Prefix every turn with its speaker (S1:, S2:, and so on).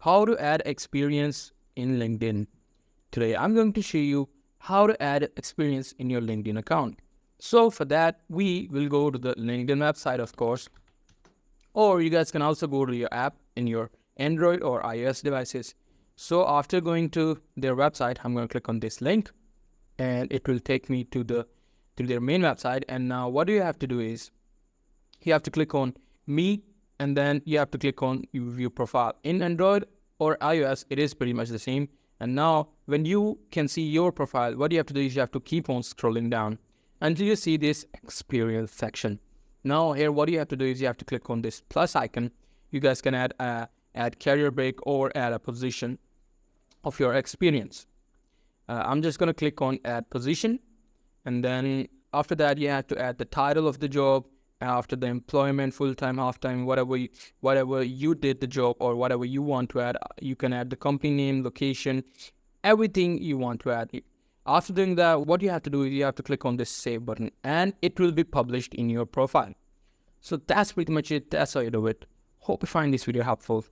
S1: how to add experience in LinkedIn. Today, I'm going to show you how to add experience in your LinkedIn account. So for that, we will go to the LinkedIn website, of course, or you guys can also go to your app in your Android or iOS devices. So after going to their website, I'm going to click on this link and it will take me to their main website. And now what you have to do is you have to click on me, and then you have to click on view profile. In Android or iOS, it is pretty much the same. And now when you can see your profile, what you have to do is you have to keep on scrolling down until you see this experience section. Now here, what you have to do is you have to click on this plus icon. You guys can add career break or add a position of your experience. I'm just going to click on add position. And then after that, you have to add the title of the job, after the employment, full-time, half-time, whatever you did the job or whatever you want to add. You can add the company name, location, everything you want to add. After doing that, what you have to do is you have to click on this save button and it will be published in your profile. So that's pretty much it. That's how you do it. Hope you find this video helpful.